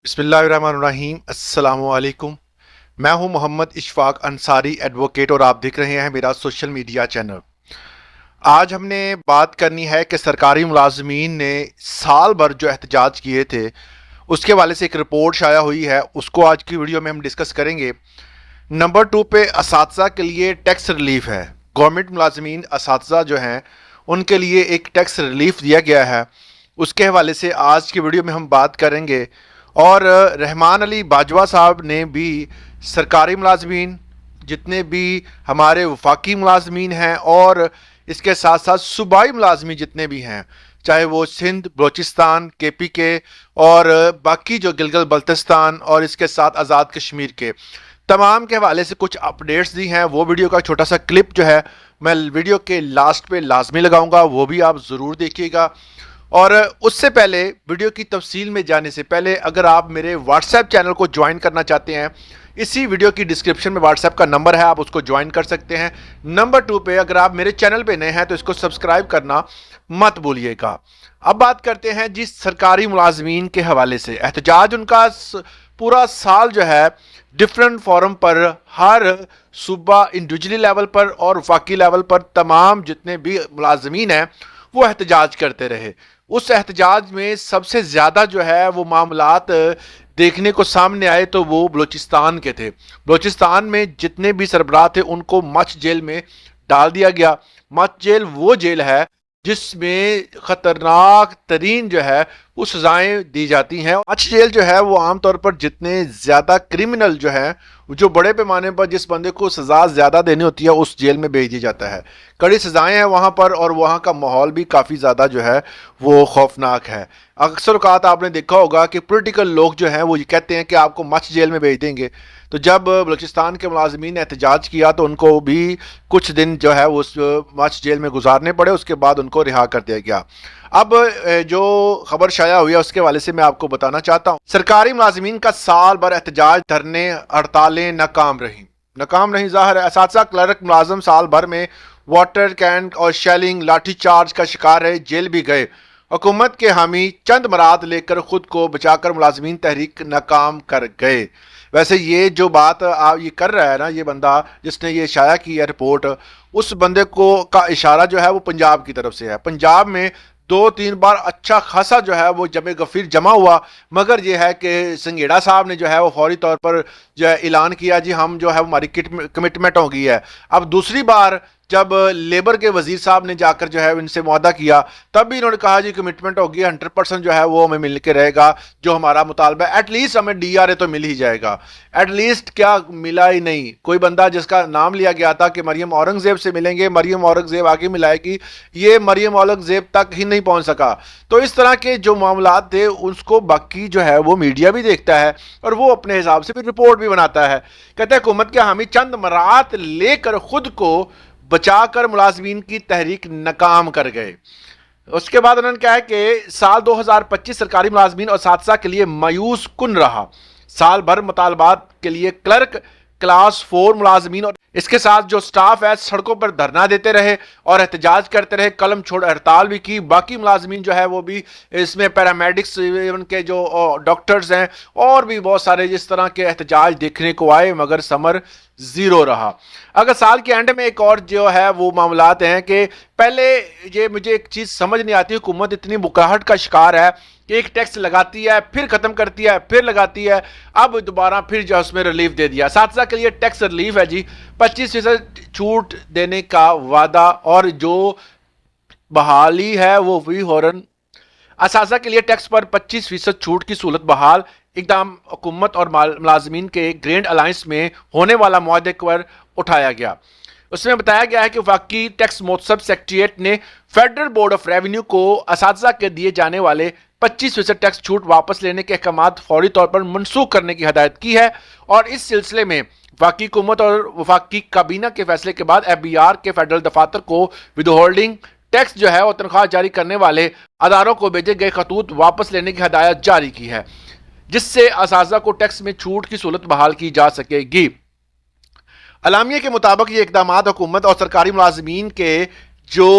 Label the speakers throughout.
Speaker 1: बिस्मिल्लाहिर्रहमानिर्रहीम अस्सलाम वालेकुम। मैं हूं मोहम्मद इशफाक अंसारी एडवोकेट और आप देख रहे हैं मेरा सोशल मीडिया चैनल। आज हमने बात करनी है कि सरकारी मुलाजमीन ने साल भर जो एहतजाज किए थे उसके हवाले से एक रिपोर्ट शाया हुई है, उसको आज की वीडियो में हम डिस्कस करेंगे। नंबर 2 पे असातिज़ा के लिए टैक्स रिलीफ है। गवर्नमेंट मुलाजमीन असातिज़ा जो हैं उनके लिए एक टैक्स रिलीफ दिया गया है, उसके हवाले से आज की वीडियो में हम बात करेंगे। और रहमान अली बाजवा साहब ने भी सरकारी मुलाजमीन, जितने भी हमारे वफाकी मुलाजमीन हैं और इसके साथ साथ सूबाई मुलाजमीन जितने भी हैं, चाहे वो सिंध, बलोचिस्तान, केपी के और बाकी जो गिलगित बल्तिस्तान और इसके साथ आज़ाद कश्मीर के तमाम के हवाले से कुछ अपडेट्स दी हैं। वो वीडियो का छोटा सा क्लिप जो है मैं वीडियो के लास्ट पे लाजमी लगाऊंगा, वो भी आप ज़रूर देखिएगा। और उससे पहले वीडियो की तफसील में जाने से पहले अगर आप मेरे व्हाट्सएप चैनल को ज्वाइन करना चाहते हैं, इसी वीडियो की डिस्क्रिप्शन में व्हाट्सएप का नंबर है, आप उसको ज्वाइन कर सकते हैं। नंबर 2 पे अगर आप मेरे चैनल पे नए हैं तो इसको सब्सक्राइब करना मत भूलिएगा। अब बात करते हैं जिस सरकारी मुलाजमीन के हवाले से एहतजाज उनका पूरा साल जो है डिफरेंट फोरम पर, हर सूबा इंडिविजुअली लेवल पर और वफाकी लेवल पर तमाम जितने भी मुलाजमीन हैं वो एहतजाज करते रहे। उस एहतजाज में सबसे ज़्यादा जो है वो मामलात देखने को सामने आए तो वो बलूचिस्तान के थे। बलूचिस्तान में जितने भी सरबराह थे उनको मच जेल में डाल दिया गया। मच जेल वो जेल है जिसमें ख़तरनाक तरीन जो है वो सज़ाएँ दी जाती हैं। मच जेल जो है वो आमतौर पर जितने ज़्यादा क्रिमिनल जो हैं, जो बड़े पैमाने पर जिस बंदे को सज़ा ज़्यादा देनी होती है उस जेल में भेज दिया जाता है। कड़ी सज़ाएँ हैं वहाँ पर और वहाँ का माहौल भी काफ़ी ज़्यादा जो है वो खौफनाक है। अक्सर औक़ात आपने देखा होगा कि पॉलिटिकल लोग जो हैं वो ये कहते हैं कि आपको मच जेल में भेज देंगे। तो जब बलूचिस्तान के मुलाजमीन ने एहतजाज किया तो उनको भी कुछ दिन जो है उस मच जेल में गुजारने पड़े, उसके बाद उनको रिहा कर दिया गया। अब जो खबर शाया हुई है उसके हवाले से मैं आपको बताना चाहता हूँ। सरकारी मुलाजमीन का साल भर एहतजाज, धरने, हड़तालें नाकाम रहीं। ज़ाहिर है असातिज़ा, क्लर्क, मुलाजम साल भर में वाटर कैन और शेलिंग, लाठी चार्ज का शिकार रहे, जेल भी गए। हुकूमत के हामी चंद मराद लेकर खुद को बचाकर मुलाजमीन तहरीक नाकाम कर गए। वैसे ये जो बात आप ये कर रहा है ना, ये बंदा जिसने ये शाया की है रिपोर्ट, उस बंदे को का इशारा जो है वो पंजाब की तरफ से है। पंजाब में 2-3 बार अच्छा खासा जो है वो जमे गफीर जमा हुआ, मगर ये है कि संघेड़ा साहब ने जो है वो फौरी तौर पर जो है ऐलान किया, जी हम जो है हमारी कमिटमेंट हो गई है। अब दूसरी बार जब लेबर के वजीर साहब ने जाकर जो है इनसे मुआहदा किया, तब भी इन्होंने कहा जी कमिटमेंट होगी, 100% जो है वो हमें मिल के रहेगा, जो हमारा मुतालबा है, एटलीस्ट हमें DRA तो मिल ही जाएगा। एटलीस्ट क्या मिला ही नहीं। कोई बंदा जिसका नाम लिया गया था कि मरियम औरंगजेब से मिलेंगे, मरियम औरंगजेब आगे मिलाएगी, ये मरियम औरंगजेब तक ही नहीं पहुंच सका। तो इस तरह के जो मामलात थे उसको बाकी जो है वो मीडिया भी देखता है और वो अपने हिसाब से फिर रिपोर्ट भी बनाता है। कहता है हुकूमत के हामी चंद मरात लेकर खुद को बचाकर मुलाजमीन की तहरीक नाकाम कर गए। उसके बाद उन्होंने कहा है कि साल 2025 सरकारी मुलाजमीन और असातिज़ा के लिए मायूस कुन रहा। साल भर मुतालबात के लिए क्लर्क, क्लास 4 मुलाजमीन और इसके साथ जो स्टाफ है सड़कों पर धरना देते रहे और एहतजाज करते रहे, कलम छोड़ हड़ताल भी की। बाकी मुलाजमीन जो है वो भी इसमें पैरामेडिक्स, उनके जो डॉक्टर्स हैं और भी बहुत सारे जिस तरह के एहतजाज देखने को आए, मगर समर ज़ीरो रहा। अगर साल के एंड में एक और जो है वो मामलात हैं कि पहले ये मुझे एक चीज़ समझ नहीं आती, हुकूमत इतनी बुकाहट का शिकार है कि एक टैक्स लगाती है, फिर ख़त्म करती है, फिर लगाती है, अब दोबारा फिर जो उसमें रिलीफ दे दिया। असातिज़ा के लिए टैक्स रिलीफ है जी, 25% छूट देने का वादा और जो बहाली है वो भी हॉर्न। असातिज़ा के लिए टैक्स पर 25% छूट की सहूलत बहाल, इकदाम हुकूमत और मुलाजमीन के ग्रैंड अलायंस में होने वाला मुआहदे पर उठाया गया। उसमें बताया गया है कि वफाकी टैक्स मोहतसब सेक्रेटेरिएट ने फेडरल बोर्ड ऑफ रेवेन्यू को असातिज़ा के दिए जाने वाले 25% टैक्स छूट वापस लेने के अहकाम फौरी तौर पर मनसूख करने की हदायत की है। और इस सिलसिले में वफाकी हुकूमत और वफाकी काबीना के फैसले के बाद FBR के फेडरल दफातर को विदहोल्डिंग टैक्स जो है वो तनख्वाह जारी करने वाले अदारों को भेजे गए खतूत वापस लेने की हदायत जारी की है, जिससे असातिज़ा को टैक्स में छूट की सहूलत बहाल की जा सकेगी। अलामिया के मुताबिक ये इकदाम हुकूमत और सरकारी मुलाजमीन के जो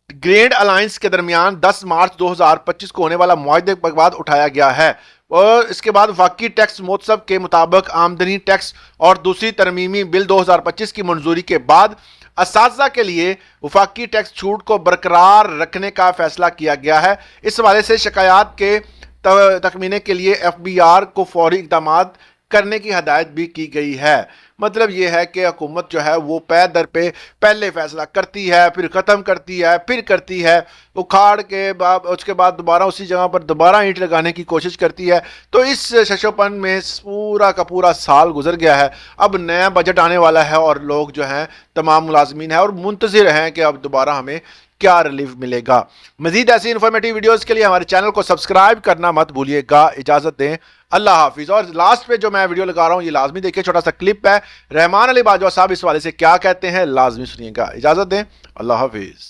Speaker 1: ग्रैंड अलायंस के दरमियान 10 मार्च 2025 को होने वाला मुआहदे के बाद उठाया गया है। اور اس کے بعد وفاقی ٹیکس مہتسب کے مطابق آمدنی ٹیکس اور دوسری ترمیمی بل 2025 کی منظوری کے بعد اساتذہ کے لیے وفاقی ٹیکس چھوٹ کو برقرار رکھنے کا فیصلہ کیا گیا ہے۔ اس حوالے سے شکایات کے تخمینے کے لیے ایف بی آر کو فوری اقدامات کرنے کی ہدایت بھی کی گئی ہے۔ مطلب یہ ہے کہ حکومت جو ہے وہ پے در پہ پہلے فیصلہ کرتی ہے، پھر ختم کرتی ہے، پھر کرتی ہے، اکھاڑ کے بعد اس کے بعد دوبارہ اسی جگہ پر دوبارہ اینٹ لگانے کی کوشش کرتی ہے۔ تو اس ششوپن میں پورا کا پورا سال گزر گیا ہے، اب نیا بجٹ آنے والا ہے اور لوگ جو ہیں تمام ملازمین ہیں اور منتظر ہیں کہ اب دوبارہ ہمیں کیا ریلیف ملے گا۔ مزید ایسی انفارمیٹیو ویڈیوز کے لیے ہمارے چینل کو سبسکرائب کرنا مت بھولیے گا۔ اجازت دیں، اللہ حافظ۔ اور لاسٹ پہ جو میں ویڈیو لگا رہا ہوں یہ لازمی دیکھیں، چھوٹا سا کلپ ہے، رحمان علی باجوہ صاحب اس والے سے کیا کہتے ہیں لازمی سنیے گا۔ اجازت دیں، اللہ حافظ۔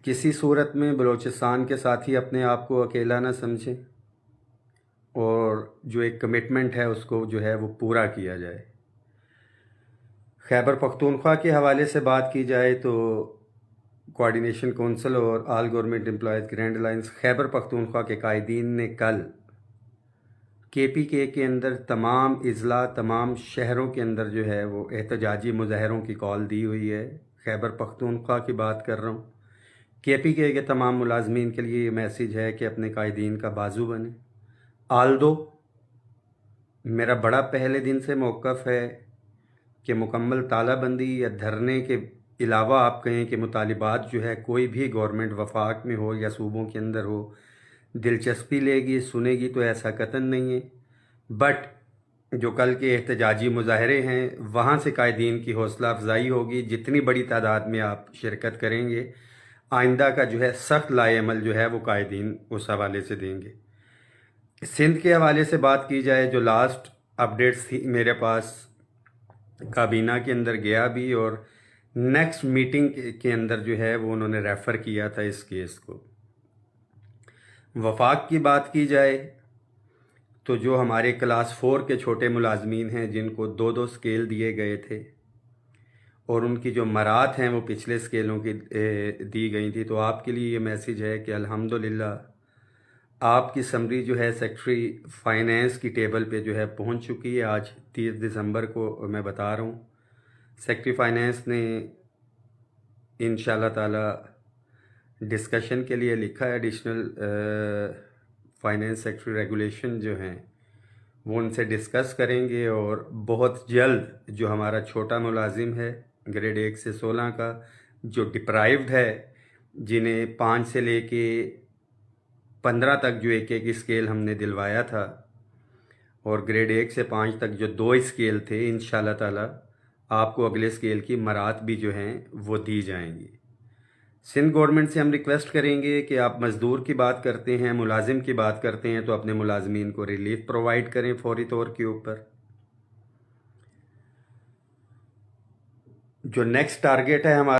Speaker 2: کسی صورت میں بلوچستان کے ساتھی اپنے آپ کو اکیلا نہ سمجھیں اور جو ایک کمٹمنٹ ہے اس کو جو ہے وہ پورا کیا جائے۔ خیبر پختونخوا کے حوالے سے بات کی جائے تو کوآرڈینیشن کونسل اور all government employees grand alliance Khyber Pakhtunkhwa کے قائدین نے کل کے پی کے اندر تمام اضلاع تمام شہروں کے اندر جو ہے وہ احتجاجی مظاہروں کی کال دی ہوئی ہے۔ خیبر پختونخوا کی بات کر رہا ہوں، کے پی کے تمام ملازمین کے لیے یہ میسیج ہے کہ اپنے قائدین کا بازو بنیں۔ آلدو میرا بڑا پہلے دن سے موقف ہے کہ مکمل تالہ بندی یا دھرنے کے علاوہ آپ کہیں کہ مطالبات جو ہے کوئی بھی گورنمنٹ وفاق میں ہو یا صوبوں کے اندر ہو دلچسپی لے گی سنے گی تو ایسا قطعاً نہیں ہے، بٹ جو کل کے احتجاجی مظاہرے ہیں وہاں سے قائدین کی حوصلہ افزائی ہوگی۔ جتنی بڑی تعداد میں آپ شرکت کریں گے آئندہ کا جو ہے سخت لائے عمل جو ہے وہ قائدین اس حوالے سے دیں گے۔ سندھ کے حوالے سے بات کی جائے، جو لاسٹ اپڈیٹس تھی میرے پاس، کابینہ کے اندر گیا بھی اور نیکسٹ میٹنگ کے اندر جو ہے وہ انہوں نے ریفر کیا تھا اس کیس کو۔ وفاق کی بات کی جائے تو جو ہمارے کلاس 4 کے چھوٹے ملازمین ہیں جن کو 2 سکیل دیے گئے تھے اور ان کی جو مرات ہیں وہ پچھلے سکیلوں کی دی گئی تھی، تو آپ کے لیے یہ میسیج ہے کہ الحمدللہ آپ کی سمری جو ہے سیکٹری فائنینس کی ٹیبل پہ جو ہے پہنچ چکی ہے۔ آج 30 دسمبر کو میں بتا رہا ہوں، سیکٹری فائنینس نے انشاءاللہ تعالی ڈسکشن کے لیے لکھا ہے۔ ایڈیشنل فائنینس سیکٹری ریگولیشن جو ہیں وہ ان سے ڈسکس کریں گے اور بہت جلد جو ہمارا چھوٹا ملازم ہے گریڈ 1 سے 16 کا جو ڈپرائیوڈ ہے، جنہیں 5 سے لے کے 15 تک جو ایک اسکیل ہم نے دلوایا تھا اور گریڈ 1 سے 5 تک جو 2 اسکیل تھے، انشاءاللہ تعالی آپ کو اگلے اسکیل کی مرات بھی جو ہیں وہ دی جائیں گی۔ سندھ گورنمنٹ سے ہم ریکویسٹ کریں گے کہ آپ مزدور کی بات کرتے ہیں، ملازم کی بات کرتے ہیں تو اپنے ملازمین کو ریلیف پرووائڈ کریں فوری طور کے اوپر۔ جو نیکسٹ ٹارگیٹ ہے ہمارا